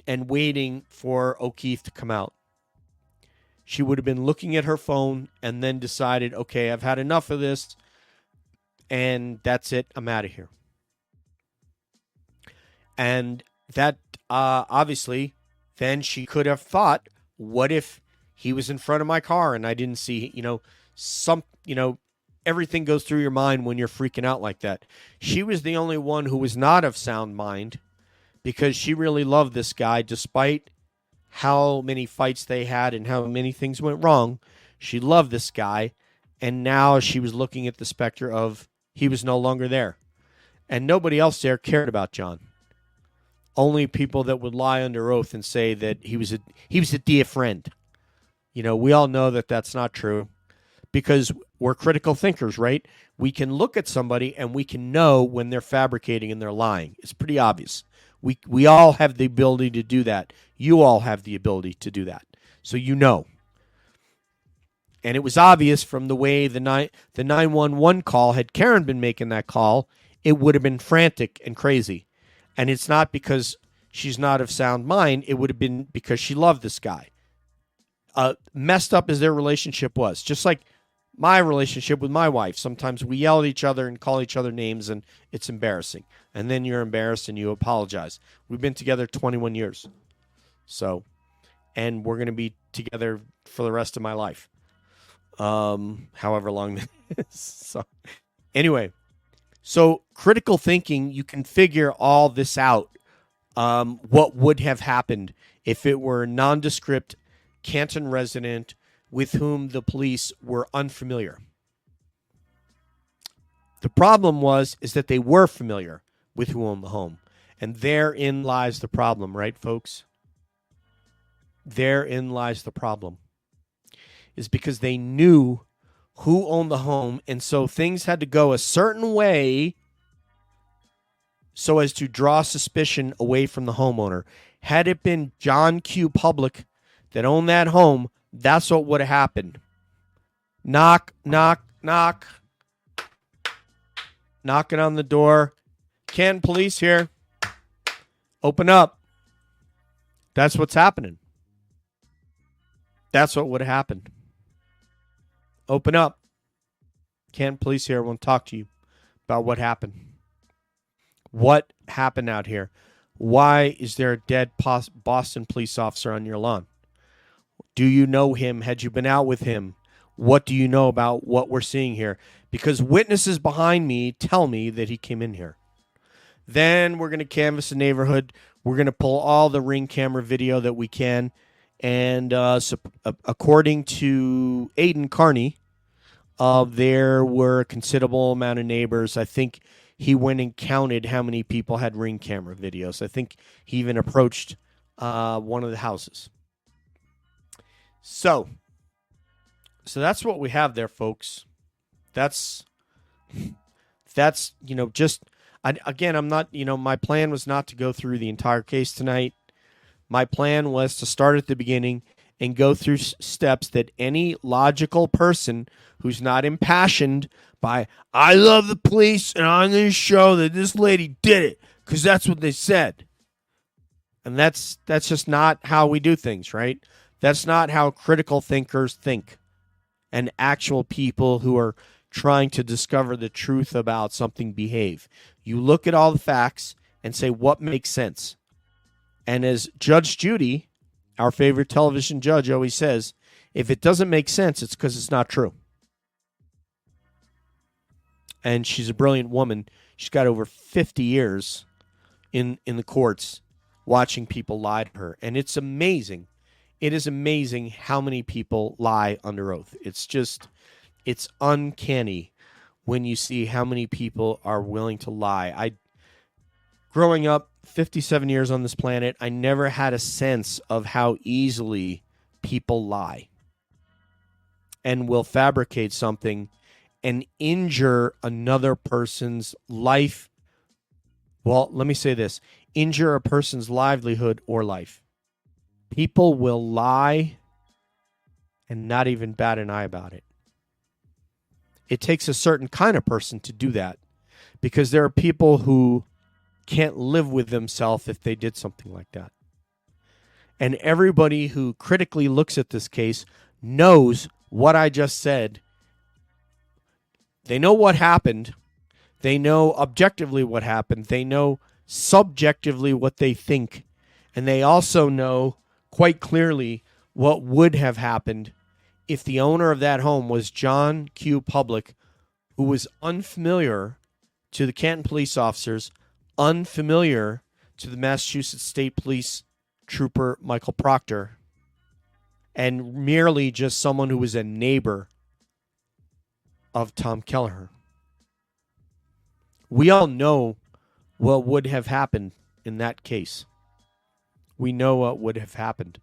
and waiting for O'Keefe to come out. She would have been looking at her phone and then decided, okay, I've had enough of this, and that's it. I'm out of here. And that, obviously, then she could have thought, what if he was in front of my car and I didn't see, everything goes through your mind when you're freaking out like that. She was the only one who was not of sound mind because she really loved this guy despite how many fights they had and how many things went wrong. She loved this guy, and now she was looking at the specter of he was no longer there. And nobody else there cared about John. Only people that would lie under oath and say that he was a dear friend. We all know that that's not true. Because we're critical thinkers, right? We can look at somebody and we can know when they're fabricating and they're lying. It's pretty obvious. We all have the ability to do that. You all have the ability to do that. So you know. And it was obvious from the way the 911 call, had Karen been making that call, it would have been frantic and crazy. And it's not because she's not of sound mind. It would have been because she loved this guy. Messed up as their relationship was. Just like my relationship with my wife. Sometimes we yell at each other and call each other names, and it's embarrassing. And then you're embarrassed and you apologize. We've been together 21 years. So, and we're going to be together for the rest of my life. However long that is. So, anyway. So, critical thinking, you can figure all this out. What would have happened if it were a nondescript Canton resident with whom the police were unfamiliar. The problem is that they were familiar with who owned the home. And therein lies the problem, right, folks? Therein lies the problem. Is because they knew who owned the home, and so things had to go a certain way so as to draw suspicion away from the homeowner. Had it been John Q. Public that owned that home, That's what would have happened. Knock, knock, knock. Knocking on the door. Canton police here. Open up. That's what's happening. That's what would have happened. Open up. Canton police here. I want to talk to you about what happened. What happened out here? Why is there a dead Boston police officer on your lawn? Do you know him? Had you been out with him? What do you know about what we're seeing here? Because witnesses behind me tell me that he came in here. Then we're going to canvass the neighborhood. We're going to pull all the Ring camera video that we can. And according to Aiden Carney, there were a considerable amount of neighbors. I think he went and counted how many people had Ring camera videos. I think he even approached one of the houses. So that's what we have there, folks. That's just, again, I'm not, my plan was not to go through the entire case tonight. My plan was to start at the beginning and go through steps that any logical person who's not impassioned by, I love the police and I'm going to show that this lady did it because that's what they said. And that's just not how we do things, right? That's not how critical thinkers think. And actual people who are trying to discover the truth about something behave. You look at all the facts and say, what makes sense? And as Judge Judy, our favorite television judge, always says, if it doesn't make sense, it's because it's not true. And she's a brilliant woman. She's got over 50 years in the courts watching people lie to her. And it's amazing. It is amazing how many people lie under oath. It's uncanny when you see how many people are willing to lie. Growing up 57 years on this planet, I never had a sense of how easily people lie and will fabricate something and injure another person's life. Well, let me say this. Injure a person's livelihood or life. People will lie and not even bat an eye about it. It takes a certain kind of person to do that because there are people who can't live with themselves if they did something like that. And everybody who critically looks at this case knows what I just said. They know what happened. They know objectively what happened. They know subjectively what they think. And they also know quite clearly what would have happened if the owner of that home was John Q. Public, who was unfamiliar to the Canton police officers, unfamiliar to the Massachusetts State Police Trooper Michael Proctor, and merely just someone who was a neighbor of Tom Kelleher. We all know what would have happened in that case. We know what would have happened.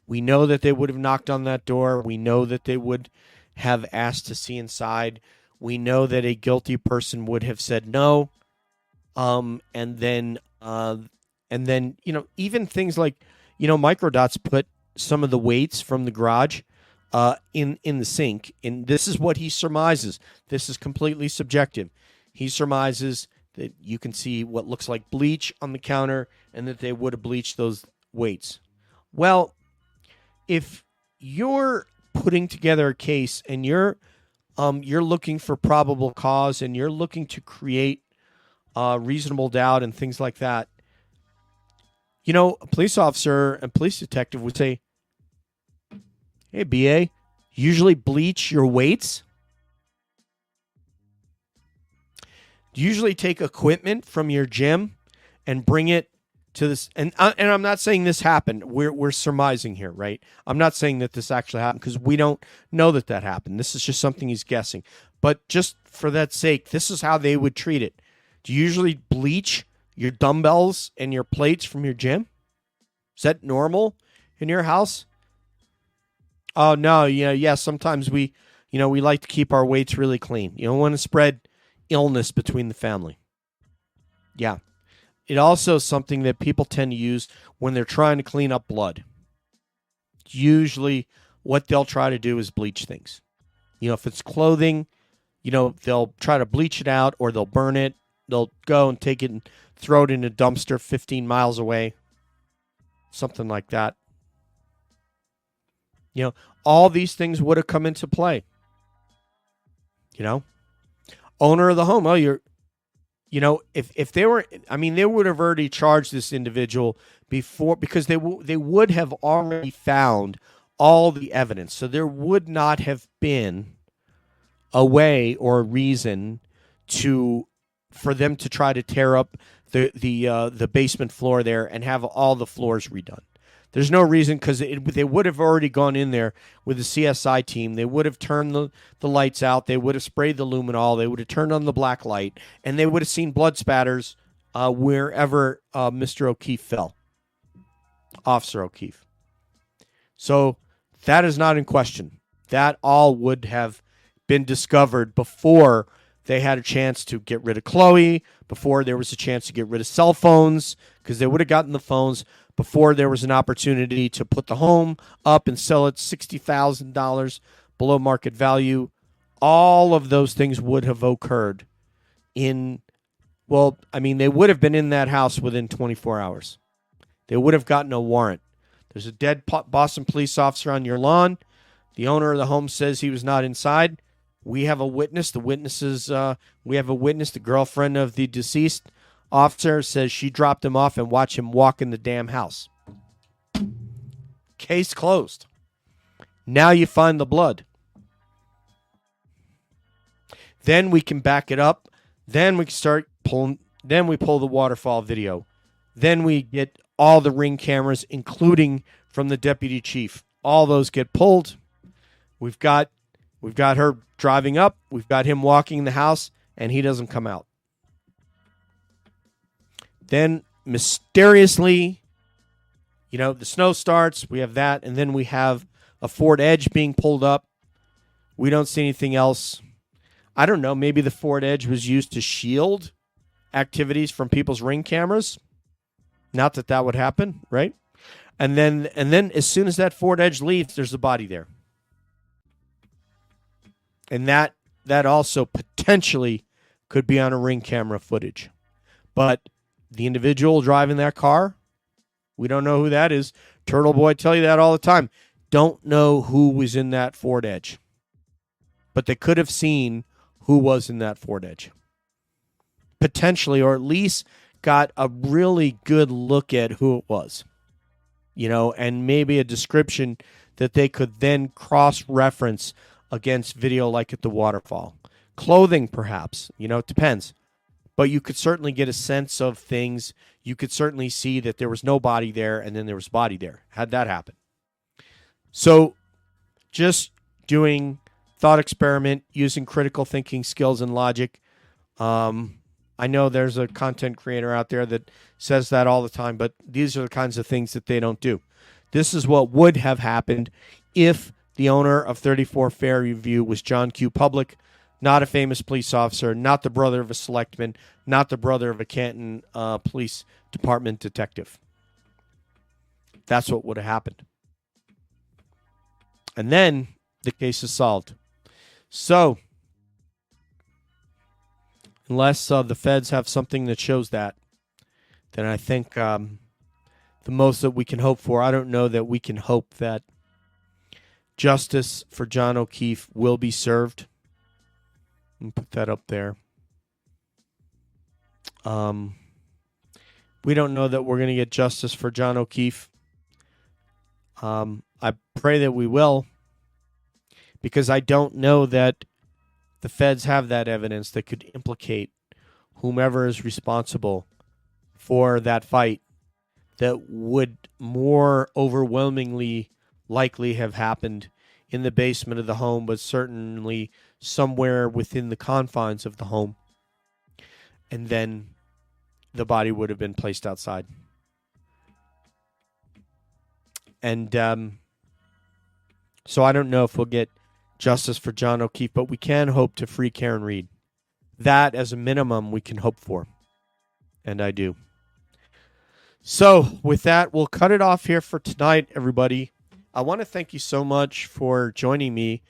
We know that they would have knocked on that door. We know that they would have asked to see inside. We know that a guilty person would have said no. And then, even things like, Microdots put some of the weights from the garage in the sink. And this is what he surmises. This is completely subjective. He surmises that you can see what looks like bleach on the counter and that they would have bleached those weights. Well, if you're putting together a case and you're looking for probable cause and you're looking to create reasonable doubt and things like that, a police officer and police detective would say, hey, BA, usually bleach your weights? Do you usually take equipment from your gym and bring it to this? And I'm not saying this happened. We're surmising here, right? I'm not saying that this actually happened because we don't know that happened. This is just something he's guessing. But just for that sake, this is how they would treat it. Do you usually bleach your dumbbells and your plates from your gym? Is that normal in your house? Oh, no. Yeah, sometimes we like to keep our weights really clean. You don't want to spread illness between the family. Yeah. It also is something that people tend to use when they're trying to clean up blood. Usually what they'll try to do is bleach things. If it's clothing, they'll try to bleach it out or they'll burn it. They'll go and take it and throw it in a dumpster 15 miles away. Something like that. All these things would have come into play. Owner of the home. Oh, if they were, they would have already charged this individual before, because they would have already found all the evidence. So there would not have been a way or a reason for them to try to tear up the basement floor there and have all the floors redone. There's no reason, because they would have already gone in there with the CSI team. They would have turned the lights out. They would have sprayed the luminol. They would have turned on the black light, and they would have seen blood spatters wherever Mr. O'Keefe fell, Officer O'Keefe. So that is not in question. That all would have been discovered before they had a chance to get rid of Chloe, before there was a chance to get rid of cell phones, because they would have gotten the phones before there was an opportunity to put the home up and sell it $60,000 below market value. All of those things would have occurred they would have been in that house within 24 hours. They would have gotten a warrant. There's a dead Boston police officer on your lawn. The owner of the home says he was not inside. We have a witness. We have a witness. The girlfriend of the deceased officer says she dropped him off and watched him walk in the damn house. Case closed. Now you find the blood. Then we can back it up. Then we can start pulling. Then we pull the waterfall video. Then we get all the ring cameras, including from the deputy chief. All those get pulled. We've got her driving up. We've got him walking in the house, and he doesn't come out. Then mysteriously, the snow starts. We have that, and then we have a Ford Edge being pulled up. We don't see anything else. I don't know. Maybe the Ford Edge was used to shield activities from people's ring cameras. Not that would happen, right? And then as soon as that Ford Edge leaves, there's a body there. And that also potentially could be on a ring camera footage. But the individual driving that car, we don't know who that is. Turtle Boy tell you that all the time. Don't know who was in that Ford Edge. But they could have seen who was in that Ford Edge. Potentially, or at least got a really good look at who it was. And maybe a description that they could then cross-reference against video like at the waterfall. Clothing, perhaps. It depends. But you could certainly get a sense of things. You could certainly see that there was no body there, and then there was body there. How'd that happen? So just doing thought experiment, using critical thinking skills and logic. I know there's a content creator out there that says that all the time, but these are the kinds of things that they don't do. This is what would have happened if the owner of 34 Fairview was John Q. Public, not a famous police officer, not the brother of a selectman, not the brother of a Canton Police Department detective. That's what would have happened. And then the case is solved. So, unless the feds have something that shows that, then I think the most that we can hope for, I don't know that we can hope that justice for John O'Keefe will be served. And put that up there. We don't know that we're going to get justice for John O'Keefe. I pray that we will, because I don't know that the feds have that evidence that could implicate whomever is responsible for that fight that would more overwhelmingly likely have happened in the basement of the home, but certainly somewhere within the confines of the home. And then the body would have been placed outside. And so I don't know if we'll get justice for John O'Keefe, but we can hope to free Karen Reed. That, as a minimum, we can hope for. And I do. So, with that, we'll cut it off here for tonight, everybody. I want to thank you so much for joining me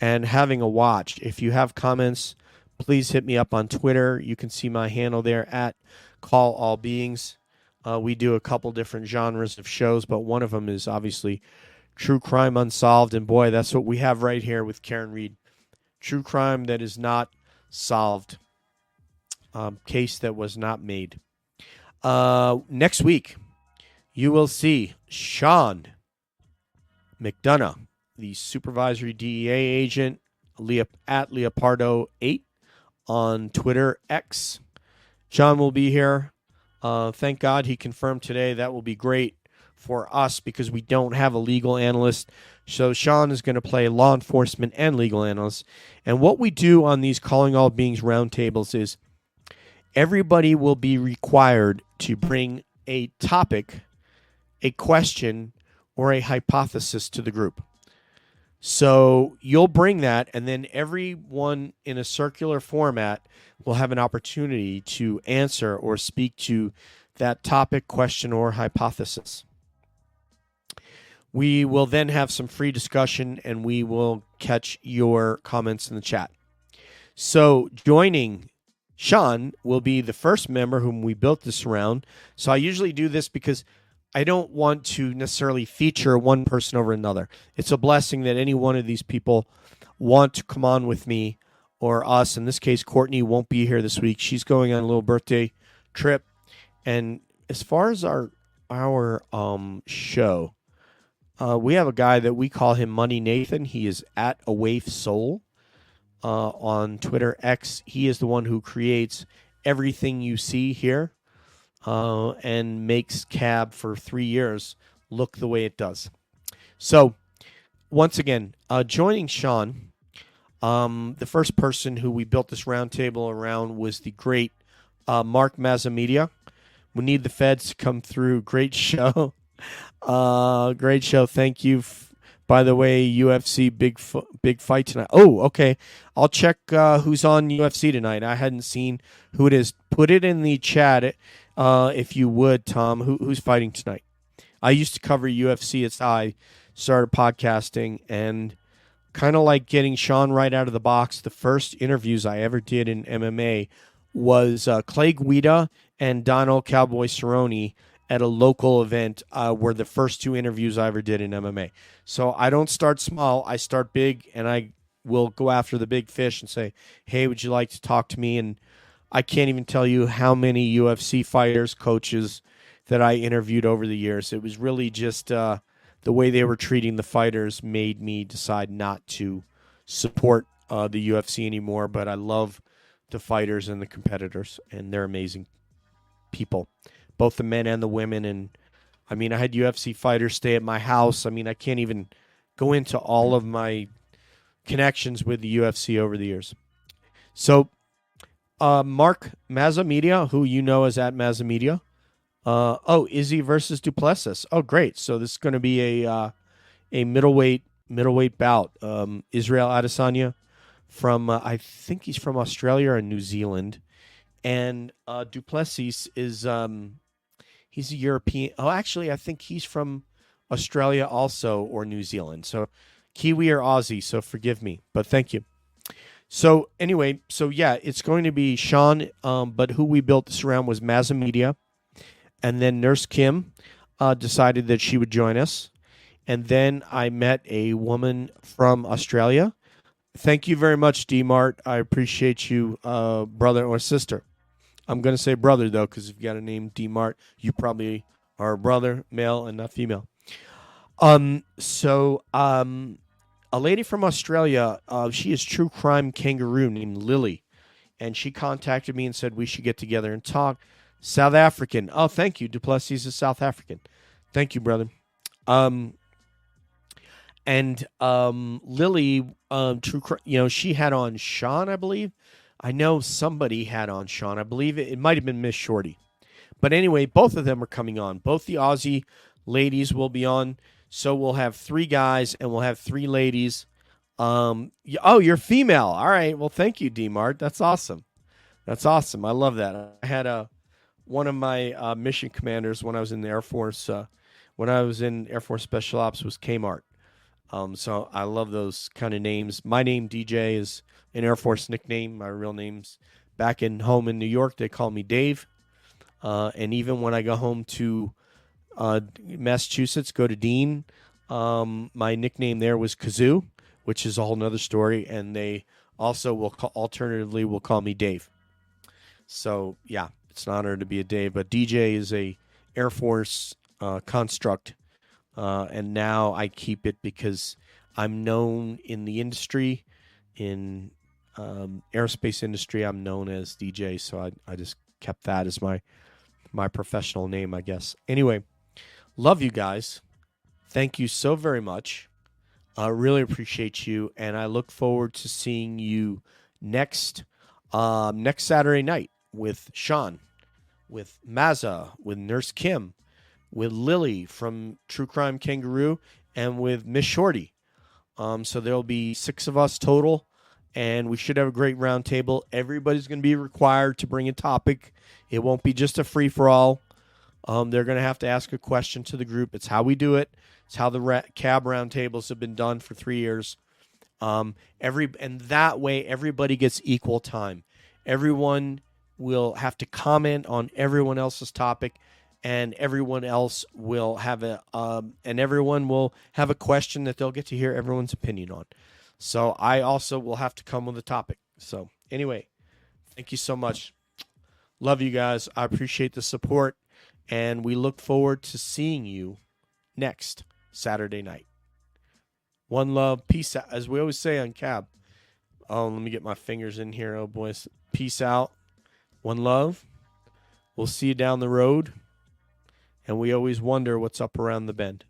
and having a watch. If you have comments, please hit me up on Twitter. You can see my handle there at Call All Beings. We do a couple different genres of shows, but one of them is obviously True Crime Unsolved. And boy, that's what we have right here with Karen Reed. True crime that is not solved. Case that was not made. Next week, you will see Sean McDonough, the supervisory DEA agent, at Leopardo8 on Twitter X. Sean will be here. Thank God he confirmed today. That will be great for us because we don't have a legal analyst. So Sean is going to play law enforcement and legal analyst. And what we do on these Calling All Beings roundtables is everybody will be required to bring a topic, a question, or a hypothesis to the group. So you'll bring that, and then everyone in a circular format will have an opportunity to answer or speak to that topic, question, or hypothesis. We will then have some free discussion, and we will catch your comments in the chat. So joining Sean will be the first member whom we built this around. So I usually do this because I don't want to necessarily feature one person over another. It's a blessing that any one of these people want to come on with me or us. In this case, Courtney won't be here this week. She's going on a little birthday trip. And as far as our show, we have a guy that we call him Money Nathan. He is at A Waif Soul on Twitter X. He is the one who creates everything you see here. And makes Cab for 3 years look the way it does. So, once again, joining Sean, the first person who we built this roundtable around was the great Mark Mazzamedia. We need the feds to come through. Great show. Great show. Thank you. By the way, UFC big fight tonight. Oh, okay. I'll check who's on UFC tonight. I hadn't seen who it is. Put it in the chat. If you would, Tom, who's fighting tonight? I used to cover UFC. It's how I started podcasting, and kind of like getting Sean right out of the box, the first interviews I ever did in MMA was Clay Guida and Donald Cowboy Cerrone at a local event were the first two interviews I ever did in MMA. So I don't start small. I start big, and I will go after the big fish and say, hey, would you like to talk to me? And I can't even tell you how many UFC fighters, coaches that I interviewed over the years. It was really just the way they were treating the fighters made me decide not to support the UFC anymore. But I love the fighters and the competitors, and they're amazing people, both the men and the women. And I mean, I had UFC fighters stay at my house. I mean, I can't even go into all of my connections with the UFC over the years. So, Mark Mazzamedia, who you know as at Mazzamedia. Izzy versus Duplessis. Oh, great. So this is going to be a middleweight bout. Israel Adesanya from, I think he's from Australia or New Zealand. And Duplessis is, he's a European. Oh, actually, I think he's from Australia also or New Zealand. So Kiwi or Aussie, so forgive me, but thank you. So anyway, yeah, it's going to be Sean, but who we built this around was Mazzamedia. And then Nurse Kim decided that she would join us. And then I met a woman from Australia. Thank you very much, D-Mart. I appreciate you, brother or sister. I'm going to say brother, though, because if you got a name D-Mart, you probably are a brother, male, and not female. A lady from Australia, she is true crime kangaroo named Lily, and she contacted me and said we should get together and talk. South African. Oh, thank you. Duplessis is South African. Thank you, brother. Lily, she had on Sean, I believe. I know somebody had on Sean. I believe it might have been Miss Shorty. But anyway, both of them are coming on. Both the Aussie ladies will be on. So we'll have 3 guys and we'll have 3 ladies. You're female. All right. Well, thank you, D-Mart. That's awesome. That's awesome. I love that. I had one of my mission commanders when I was in the Air Force, when I was in Air Force Special Ops was Kmart. So I love those kind of names. My name, DJ, is an Air Force nickname. My real name's back in home in New York. They call me Dave. And even when I go home to Massachusetts, go to Dean, my nickname there was Kazoo, which is a whole nother story. And they also alternatively will call me Dave. So yeah, it's an honor to be a Dave. But DJ is a Air Force construct, and now I keep it because I'm known in the industry, in aerospace industry. I'm known as DJ, so I just kept that as my professional name, I guess. Anyway, love you guys. Thank you so very much. I really appreciate you, and I look forward to seeing you next Saturday night with Sean, with Mazza, with Nurse Kim, with Lily from True Crime Kangaroo, and with Miss Shorty. So there'll be 6 of us total, and we should have a great round table. Everybody's going to be required to bring a topic. It won't be just a free-for-all. They're going to have to ask a question to the group. It's how we do it. It's how the cab round tables have been done for 3 years. And that way, everybody gets equal time. Everyone will have to comment on everyone else's topic, and everyone else will have everyone will have a question that they'll get to hear everyone's opinion on. So I also will have to come with a topic. So anyway, thank you so much. Love you guys. I appreciate the support, and we look forward to seeing you next Saturday night. One love, peace out, as we always say on cab. Oh, let me get my fingers in here. Oh, boys. Peace out. One love. We'll see you down the road. And we always wonder what's up around the bend.